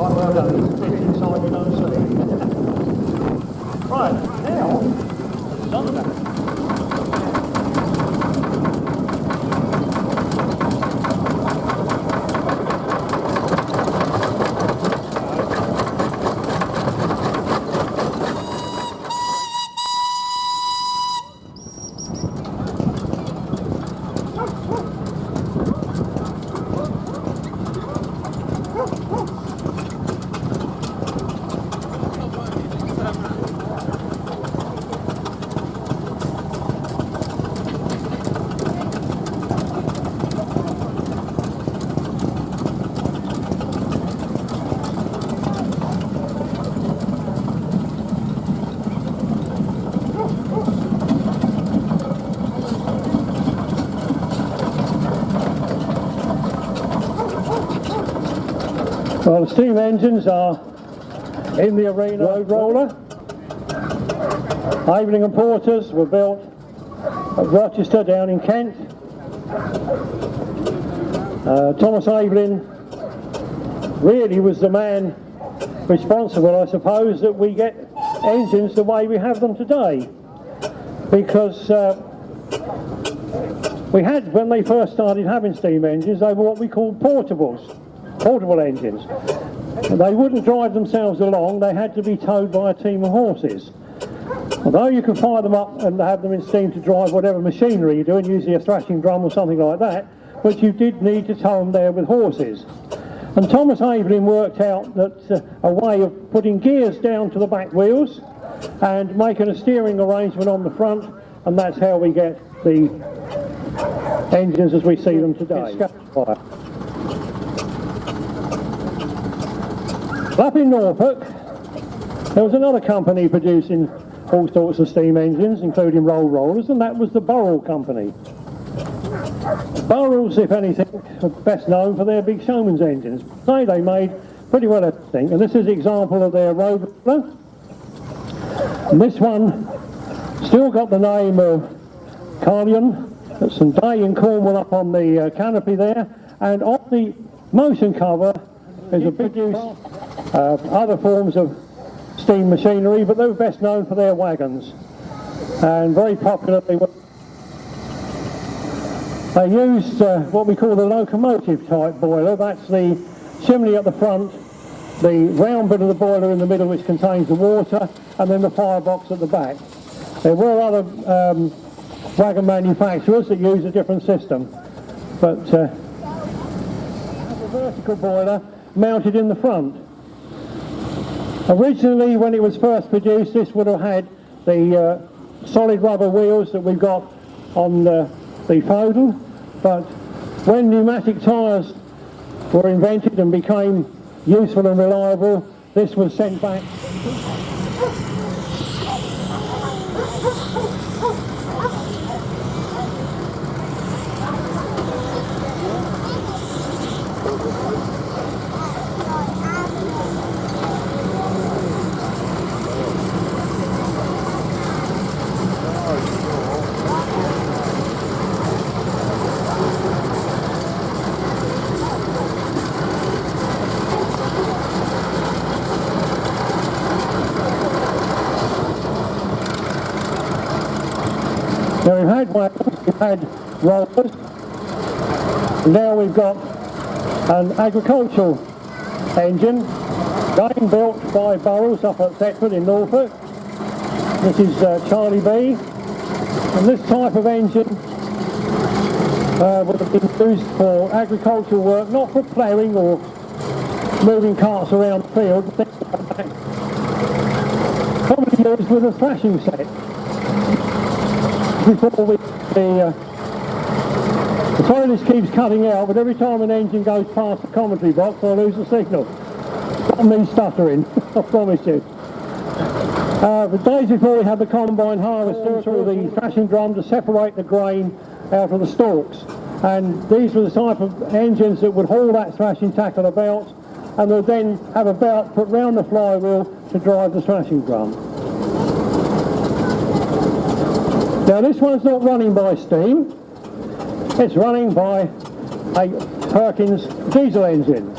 Quite well done. You can fit inside your own sleeve. Right, now, it's on the back. Well, the steam engines are in the arena road roller. Aveling and Porters were built at Rochester down in Kent. Thomas Aveling really was the man responsible, I suppose, that we get engines the way we have them today. Because we had, when they first started having steam engines, they were what we called portable engines. They wouldn't drive themselves along, they had to be towed by a team of horses. Although you could fire them up and have them in steam to drive whatever machinery you're doing, usually a thrashing drum or something like that, but you did need to tow them there with horses. And Thomas Aveling worked out that a way of putting gears down to the back wheels and making a steering arrangement on the front, and that's how we get the engines as we see them today. Up in Norfolk, there was another company producing all sorts of steam engines, including roll rollers, and that was the Burrell Company. Burrells, if anything, are best known for their big showman's engines. They made pretty well everything, and this is an example of their road roller. And this one still got the name of Colden. There's some Day in Cornwall up on the canopy there, and on the motion cover is a big use other forms of steam machinery, but they were best known for their wagons, and very popular. They used what we call the locomotive type boiler. That's the chimney at the front, the round bit of the boiler in the middle which contains the water, and then the firebox at the back. There were other wagon manufacturers that used a different system, but a vertical boiler mounted in the front. Originally, when it was first produced, this would have had the solid rubber wheels that we've got on the Foden, but when pneumatic tyres were invented and became useful and reliable, this was sent back. Now we've had wagons, we've had rollers, and now we've got an agricultural engine, again built by Burrells up at Thetford in Norfolk. This is Charlie B, and this type of engine would have been used for agricultural work, not for ploughing or moving carts around the field, but probably used with a thrashing set. Before the sorry this keeps cutting out, but every time an engine goes past the commentary box I lose the signal. Not me stuttering, I promise you. The days before we had the combine harvester through the thrashing drum to separate the grain out of the stalks, and these were the type of engines that would haul that thrashing tackle about and would then have a belt put round the flywheel to drive the thrashing drum. Now this one's not running by steam, it's running by a Perkins diesel engine.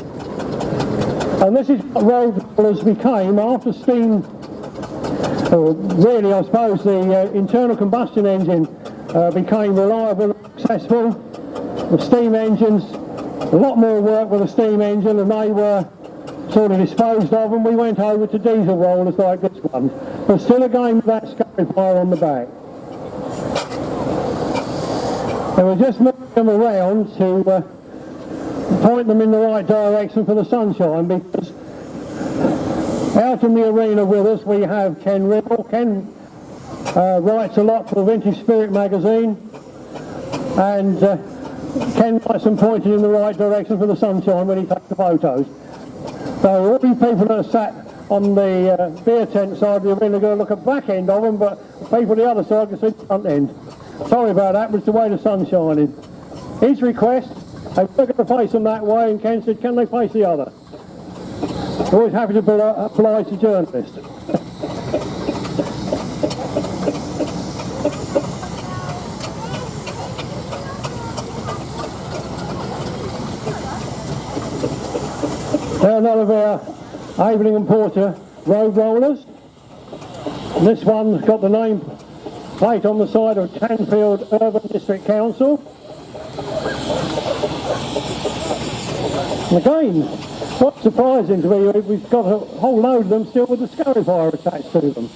And this is what road rollers became after steam, or really I suppose the internal combustion engine became reliable and successful. The steam engines, a lot more work with a steam engine, and they were sort of disposed of, and we went over to diesel rollers like this one. But still again with that scarifier on the back. And we're just moving them around to point them in the right direction for the sunshine, because out in the arena with us we have Ken Riddle. Ken writes a lot for Vintage Spirit magazine, and Ken likes them pointed in the right direction for the sunshine when he takes the photos. So all you people that are sat on the beer tent side of the arena are going to look at the back end of them, but people on the other side can see the front end. Sorry about that, but it's the way the sun's shining. His request, they were going to face them that way, and Ken said, can they face the other? Always happy to oblige the journalist. Now another of our Aveling and Porter road rollers. And this one's got the name plate on the side of Tanfield Urban District Council. And again, quite surprising to me, we've got a whole load of them still with the scarifier attached to them.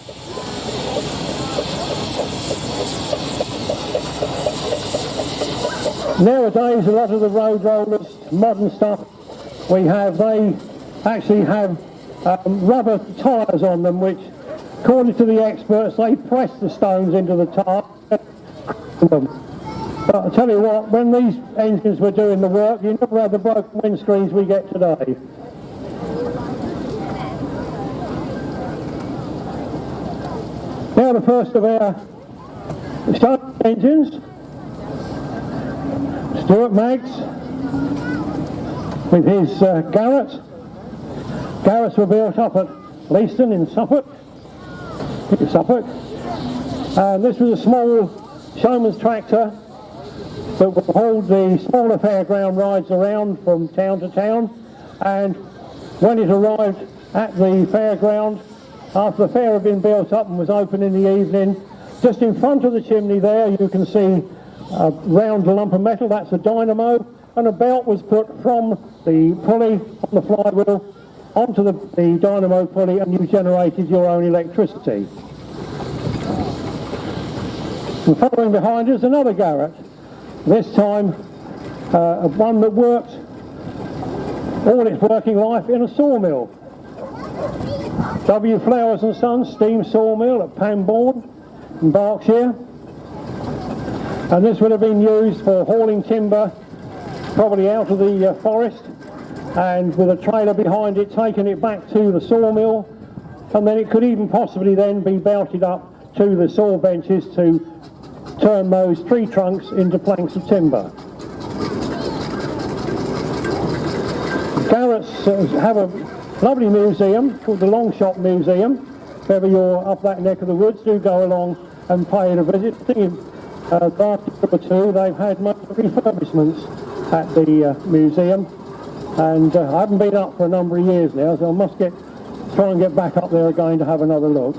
Nowadays, a lot of the road rollers, modern stuff we have, they actually have rubber tyres on them, which, according to the experts, they press the stones into the tyre. But I tell you what, when these engines were doing the work, you never had the broken windscreens we get today. Now the first of our show engines, Stuart Maggs with his Garrett. Garretts were built up at Leiston in Suffolk. And this was a small showman's tractor that would hold the smaller fairground rides around from town to town. And when it arrived at the fairground, after the fair had been built up and was open in the evening, just in front of the chimney there you can see a round lump of metal, that's a dynamo, and a belt was put from the pulley on the flywheel onto the dynamo pulley, and you generated your own electricity. And following behind us, another Garrett, this time one that worked all its working life in a sawmill. W. Flowers and Sons steam sawmill at Pambourne in Berkshire. And this would have been used for hauling timber probably out of the forest, and with a trailer behind it taking it back to the sawmill, and then it could even possibly then be belted up to the saw benches to turn those tree trunks into planks of timber. Garretts have a lovely museum called the Longshot Museum. If ever you're up that neck of the woods, do go along and pay it a visit. I think last year or two they've had most refurbishments at the museum, and I haven't been up for a number of years now, so I must try and get back up there again to have another look.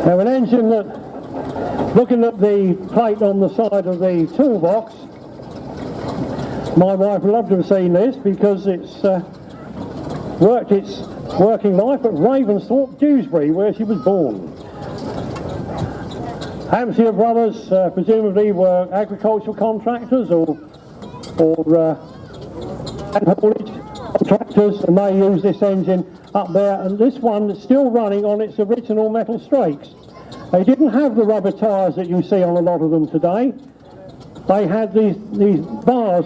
Now an engine that, looking at the plate on the side of the toolbox, my wife would love to have seen this, because it's worked its working life at Ravensthorpe, Dewsbury, where she was born. Hampshire Brothers presumably were agricultural contractors or hand haulage contractors, and they used this engine up there, and this one is still running on its original metal strakes. They didn't have the rubber tyres that you see on a lot of them today. They had these bars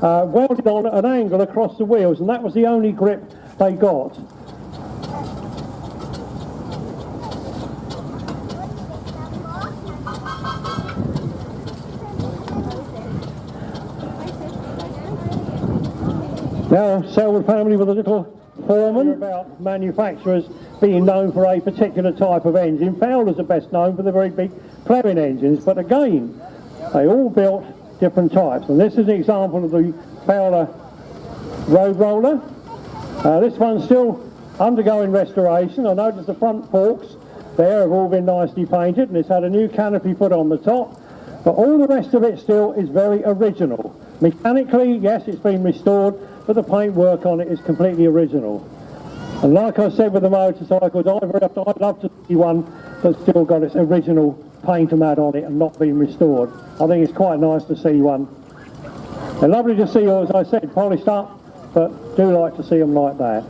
welded on at an angle across the wheels, and that was the only grip they got. Now, Selwood family with a little foreman about manufacturers being known for a particular type of engine. Fowlers are best known for the very big Fleming engines, but again, they all built different types. And this is an example of the Fowler road roller. This one's still undergoing restoration. I noticed the front forks there have all been nicely painted, and it's had a new canopy put on the top, but all the rest of it still is very original. Mechanically, yes, it's been restored, but the paintwork on it is completely original. And like I said with the motorcycles, I'd love to see one that's still got its original paint and that on it and not been restored. I think it's quite nice to see one. They're lovely to see, as I said, polished up, but do like to see them like that.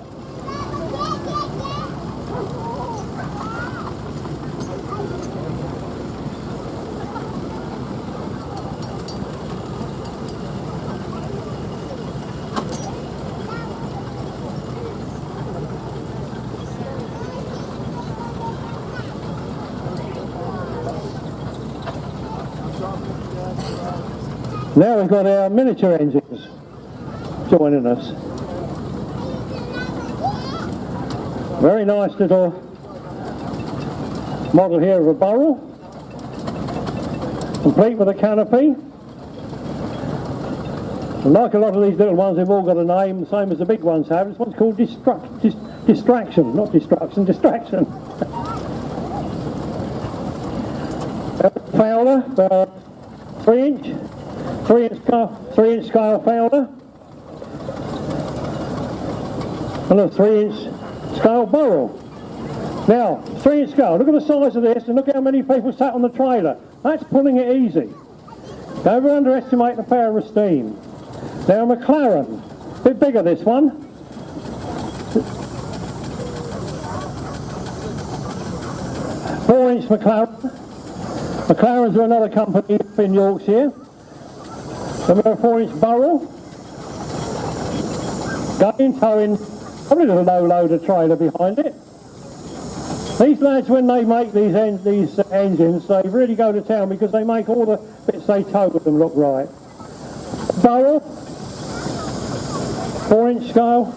Now we've got our miniature engines joining us. Very nice little model here of a burrel, complete with a canopy. And like a lot of these little ones, they've all got a name, the same as the big ones have. This one's called Distraction, not Destruction, Distraction. Fowler, 3-inch scale Fowler, and a 3-inch scale barrel. Now, 3-inch scale, look at the size of this and look how many people sat on the trailer. That's pulling it easy. Don't ever underestimate the power of steam. Now, a McLaren, a bit bigger this one. Four-inch McLaren. McLarens are another company up in Yorkshire. Then we've got a 4-inch barrel. Going, towing, probably a low-loader trailer behind it. These lads, when they make these engines, they really go to town because they make all the bits they tow with them look right. Barrel, 4-inch scale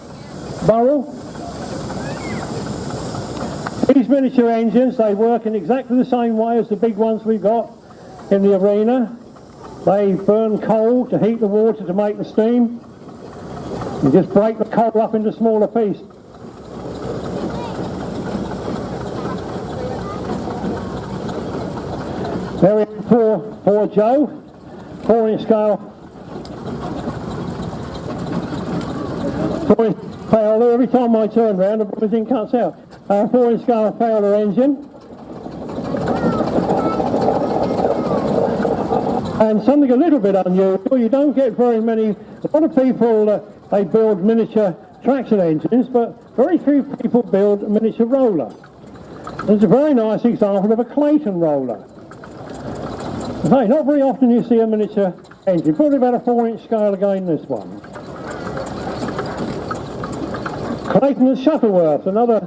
barrel. These miniature engines, they work in exactly the same way as the big ones we've got in the arena. They burn coal to heat the water to make the steam. You just break the coal up into smaller pieces. There we have poor Joe, 4-inch scale. 4-inch Fowler. Every time I turn round, everything cuts out. 4-inch scale Fowler engine. And something a little bit unusual, you don't get very many, a lot of people, they build miniature traction engines, but very few people build a miniature roller. There's a very nice example of a Clayton roller. Hey, not very often you see a miniature engine, probably about a 4-inch scale again, this one. Clayton and Shuttleworth, another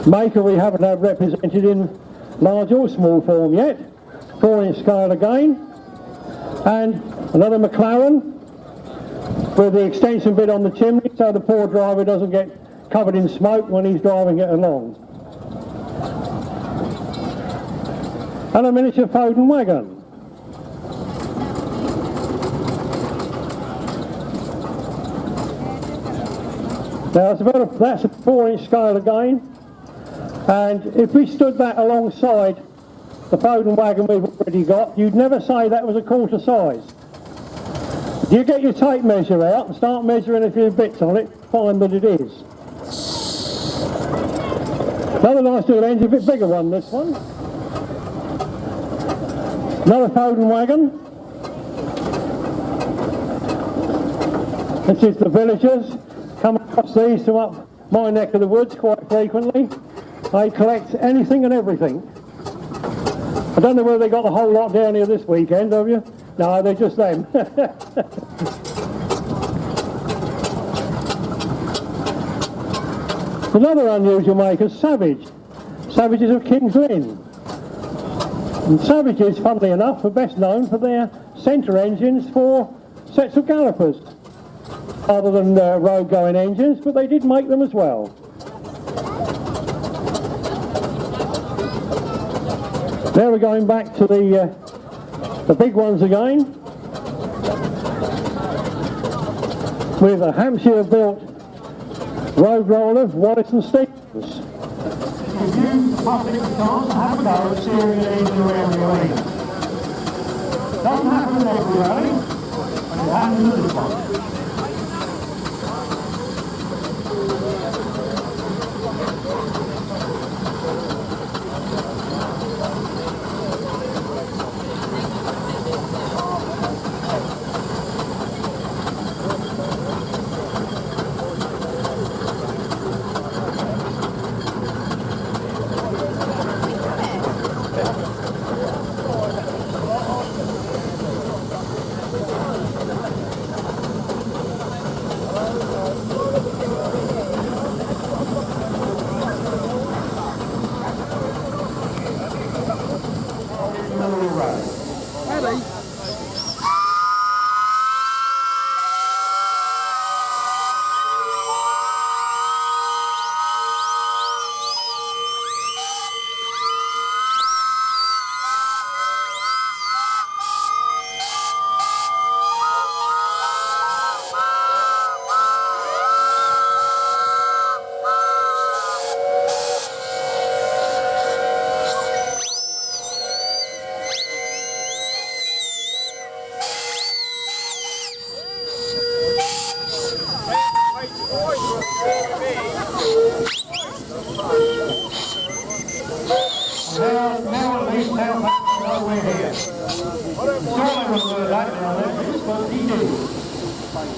maker we haven't had represented in large or small form yet. 4-inch scale again. And another McLaren with the extension bit on the chimney so the poor driver doesn't get covered in smoke when he's driving it along. And a miniature Colden wagon. Now that's a 4-inch scale again, and if we stood that alongside the Colden wagon we've already got, you'd never say that was a quarter size. You get your tape measure out and start measuring a few bits on it, find that it is. Another nice little engine, a bit bigger one, this one. Another Colden wagon. This is the villagers. Come across these from up my neck of the woods quite frequently. They collect anything and everything. I don't know whether they got the whole lot down here this weekend, have you? No, they're just them. Another unusual maker, Savage. Savages of King's Lynn. And Savages, funnily enough, are best known for their centre engines for sets of gallopers. other than road-going engines, but they did make them as well. Now we're going back to the big ones again, with a Hampshire-built road roller, Wallace and Stevens. If you public chance, have a go at steering an engine around your lane. Doesn't happen in every rally, but it happens in this one.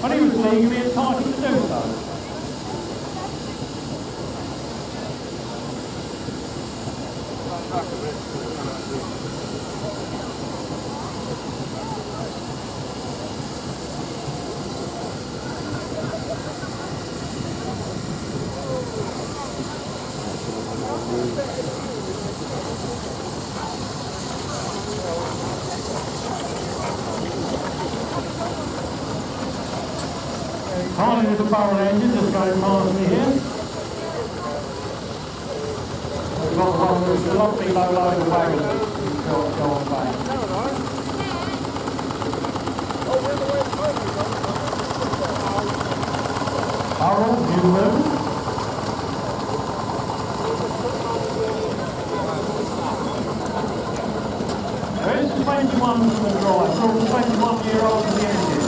But he was legally entitled to do so. Finally, the barrel engine just going past me here. We've got one of the lovely low-load wagons that's go on back. Harold, you move. There is 21 from the drive, so 21-year-old in the engine.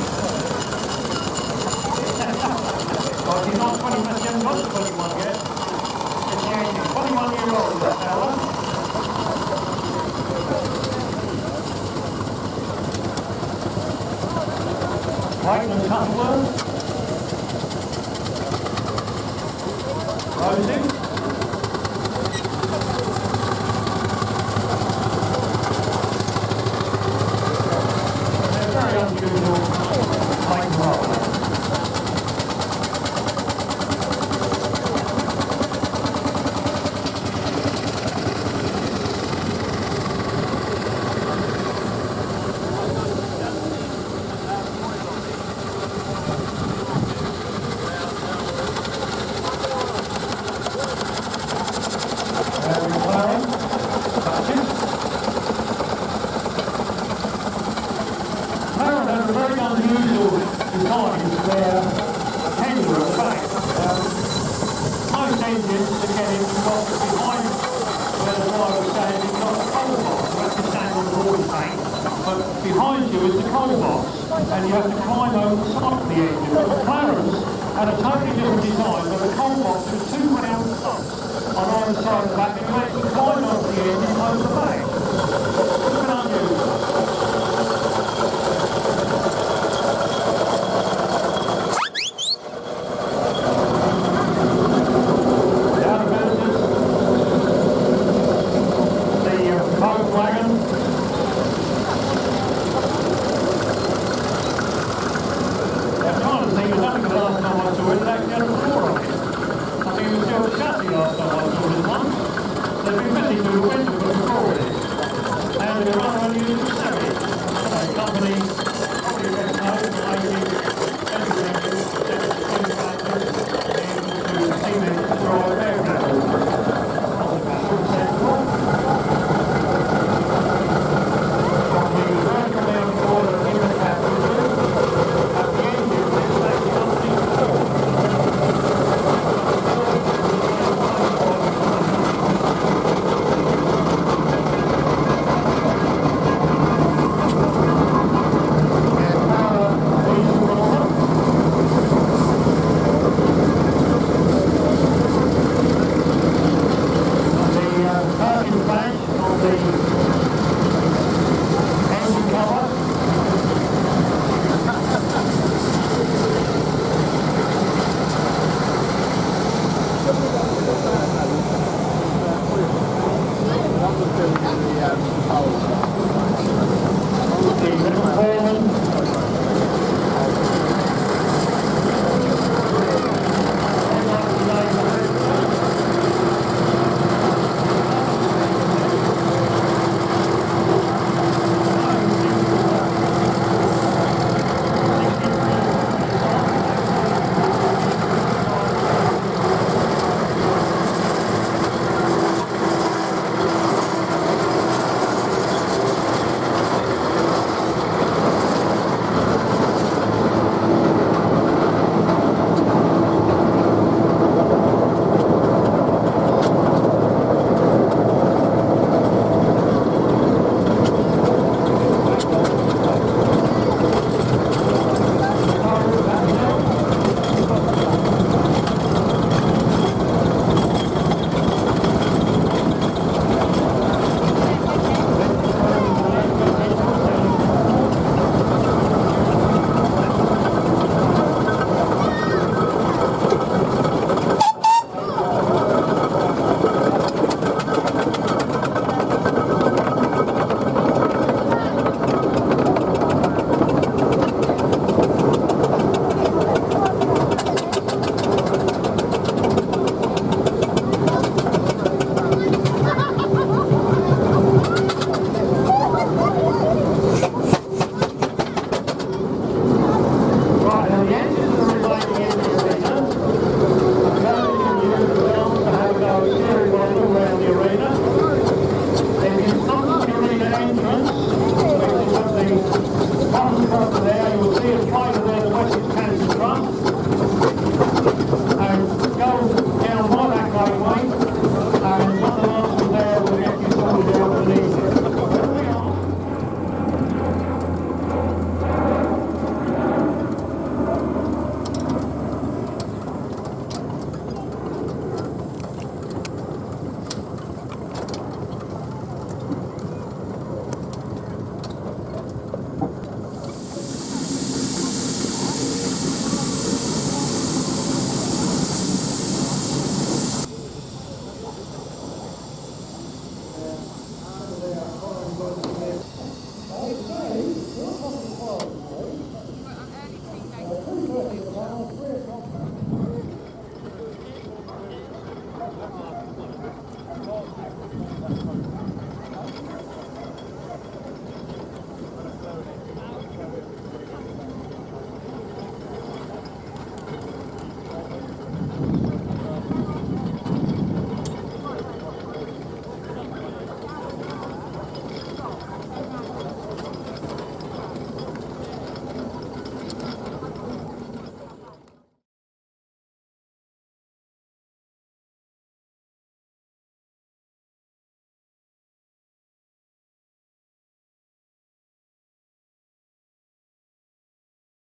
Well, he's not 20, but he hasn't got 21 yet. It's the engine. 21-year-old, that fella. Whiteman Cutworth. Rosie. They're very unusual like roll. Behind you is the coal box, and you have to climb over the top of the engine. But the Clarence had a totally different design, where the coal box was two round stops on either side of the back, and you actually climb over the engine over the back. It's unusual.